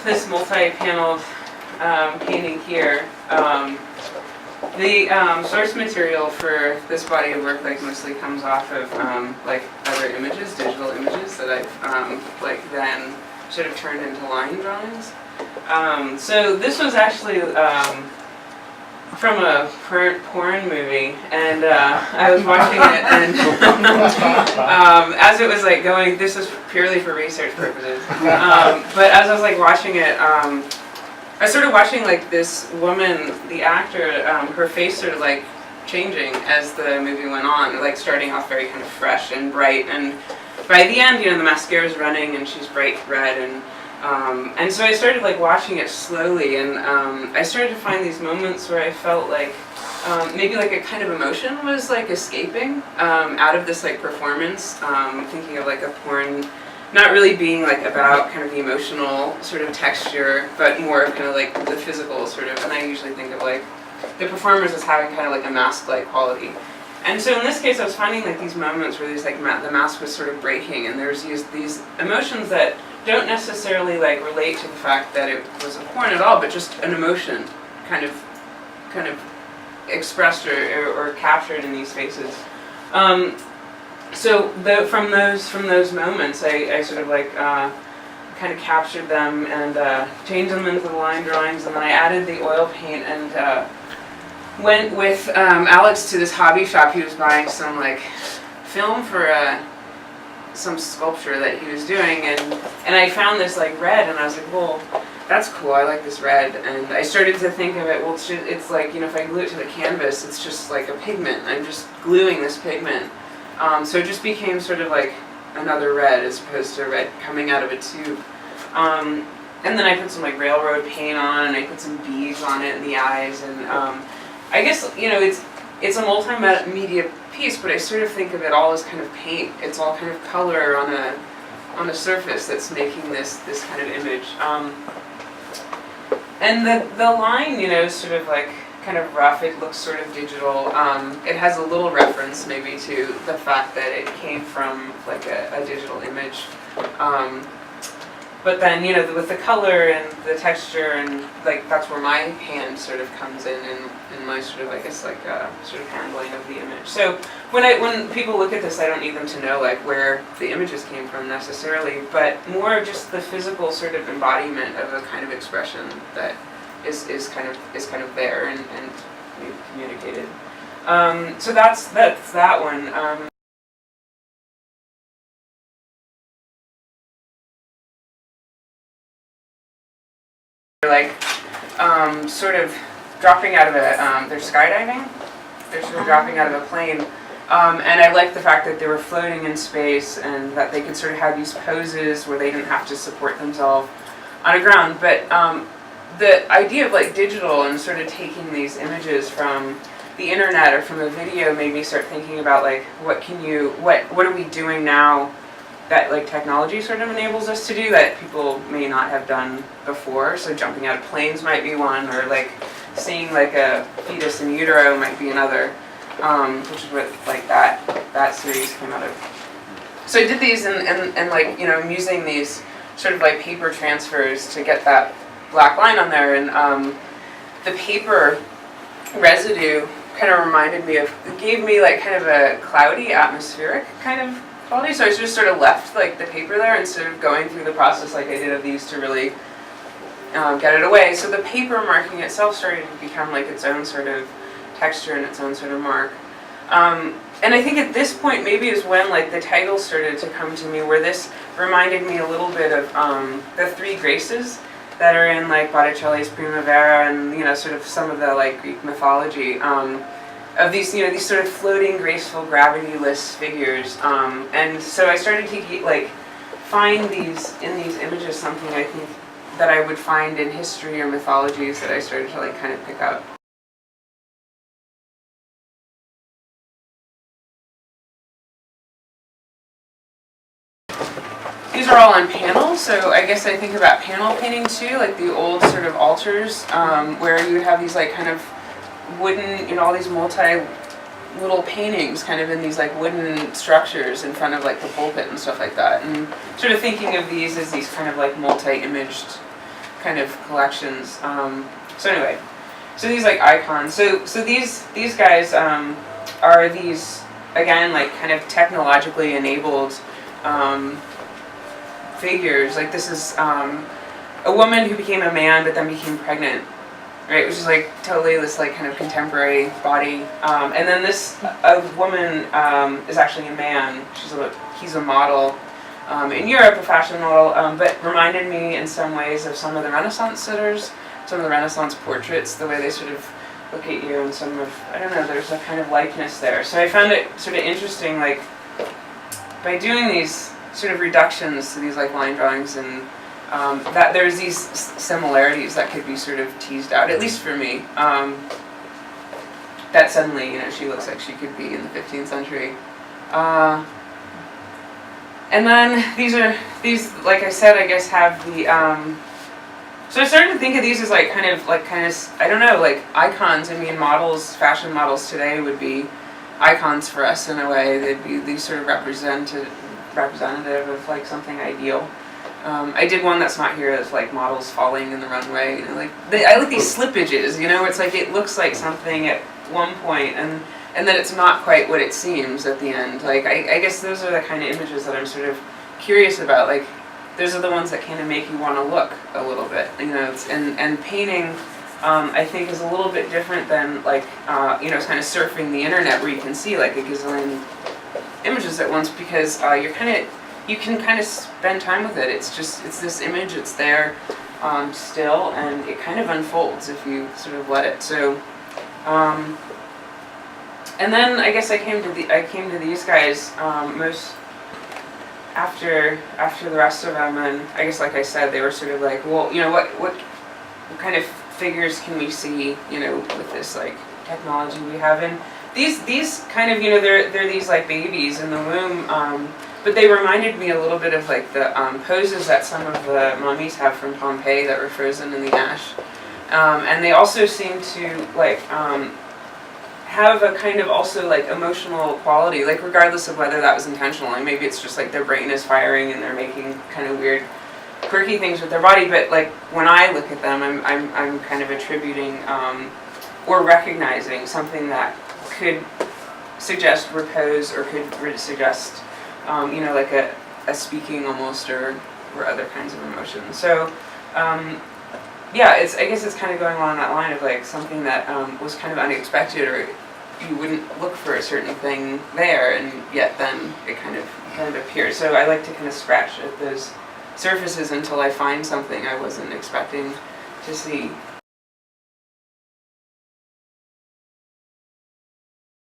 this multi-paneled painting here. The source material for this body of work like mostly comes off of like other images, digital images that I've like then sort of turned into line drawings. So this was actually from a porn movie, and I was watching it, and as it was like going, this was purely for research purposes, but as I was like watching it, I started watching like this woman, the actor, her face sort of like changing as the movie went on, like starting off very kind of fresh and bright, and by the end, you know, the mascara's running and she's bright red, and so I started like watching it slowly, and I started to find these moments where I felt like maybe like a kind of emotion was like escaping out of this like performance, thinking of like a porn not really being like about kind of the emotional sort of texture, but more of kind of like the physical sort of, and I usually think of like the performers as having kind of like a mask-like quality. And so in this case I was finding like these moments where these like the mask was sort of breaking, and there's these emotions that don't necessarily like relate to the fact that it was a porn at all, but just an emotion kind of expressed or captured in these faces. So from those moments, I sort of like kind of captured them and changed them into the line drawings, and then I added the oil paint and went with Alex to this hobby shop. He was buying some like film for some sculpture that he was doing, and I found this like red, and I was like, well, that's cool, I like this red, and I started to think of it, well, it's like, you know, if I glue it to the canvas, it's just like a pigment, I'm just gluing this pigment. So it just became sort of like another red as opposed to red coming out of a tube. And then I put some like railroad paint on, and I put some beads on it in the eyes, and I guess, you know, it's a multimedia piece, but I sort of think of it all as kind of paint. It's all kind of color on a surface that's making this kind of image. And the line, you know, is sort of like kind of rough. It looks sort of digital. It has a little reference maybe to the fact that it came from like a digital image. But then, you know, with the color and the texture, and like that's where my hand sort of comes in my sort of, I guess, like sort of handling of the image. So when people look at this, I don't need them to know like where the images came from necessarily, but more just the physical sort of embodiment of a kind of expression that is kind of there and communicated. So that's that one. Like sort of dropping out of they're skydiving. They're sort of dropping out of a plane, and I liked the fact that they were floating in space and that they could sort of have these poses where they didn't have to support themselves on the ground. But the idea of like digital and sort of taking these images from the internet or from a video made me start thinking about like what are we doing now that like technology sort of enables us to do that people may not have done before. So jumping out of planes might be one, or like seeing like a fetus in utero might be another, which is what like that series came out of. So I did these and like, you know, I'm using these sort of like paper transfers to get that black line on there, and the paper residue kind of reminded me of, it gave me like kind of a cloudy atmospheric kind of quality, so I just sort of left like the paper there instead of going through the process like I did of these to really get it away. So the paper marking itself started to become like its own sort of texture and its own sort of mark. And I think at this point maybe is when like the title started to come to me, where this reminded me a little bit of the Three Graces that are in like Botticelli's Primavera, and, you know, sort of some of the like Greek mythology. Of these, you know, these sort of floating, graceful, gravity-less figures, and so I started to like find these in these images something I think that I would find in history or mythologies that I started to like kind of pick up. These are all on panels, so I guess I think about panel painting too, like the old sort of altars, where you would have these like kind of wooden, you know, all these little paintings kind of in these like wooden structures in front of like the pulpit and stuff like that, and sort of thinking of these as these kind of like multi-imaged kind of collections. So anyway, so these like icons. So these guys are these, again, like kind of technologically enabled figures. Like this is a woman who became a man but then became pregnant, right? Which is like totally this like kind of contemporary body. And then this a woman is actually a man. He's a model in Europe, a fashion model, but reminded me in some ways of some of the Renaissance sitters, some of the Renaissance portraits, the way they sort of look at you, and some of, I don't know, there's a kind of likeness there. So I found it sort of interesting, like by doing these sort of reductions to these like line drawings, and that there's these similarities that could be sort of teased out, at least for me. That suddenly, you know, she looks like she could be in the 15th century. And then these, like I said, I guess have the, so I started to think of these as like kind of, I don't know, like icons. I mean, models, fashion models today would be icons for us in a way. They'd be these sort of representative of like something ideal. I did one that's not here, that's like models falling in the runway. You know, like I like these slippages. You know, it's like it looks like something at one point, and then it's not quite what it seems at the end. Like I guess those are the kind of images that I'm sort of curious about. Like those are the ones that kind of make you want to look a little bit. You know, and painting, I think, is a little bit different than like you know, kind of surfing the internet where you can see like a gazillion images at once, because you can kind of spend time with it. It's this image, it's there still, and it kind of unfolds if you sort of let it. So, and then I guess I came to these guys most after the rest of them, and I guess, like I said, they were sort of like, well, you know, what kind of figures can we see, you know, with this like technology we have? And these kind of, you know, they're these like babies in the womb. But they reminded me a little bit of like the poses that some of the mummies have from Pompeii that were frozen in the ash. And they also seem to like have a kind of also like emotional quality, like regardless of whether that was intentional. Like maybe it's just like their brain is firing and they're making kind of weird, quirky things with their body. But like when I look at them, I'm kind of attributing or recognizing something that could suggest repose, or could suggest you know, like a speaking almost, or other kinds of emotions. So, yeah, I guess it's kind of going along that line of like something that was kind of unexpected, or you wouldn't look for a certain thing there, and yet then it kind of appears. So I like to kind of scratch at those surfaces until I find something I wasn't expecting to see.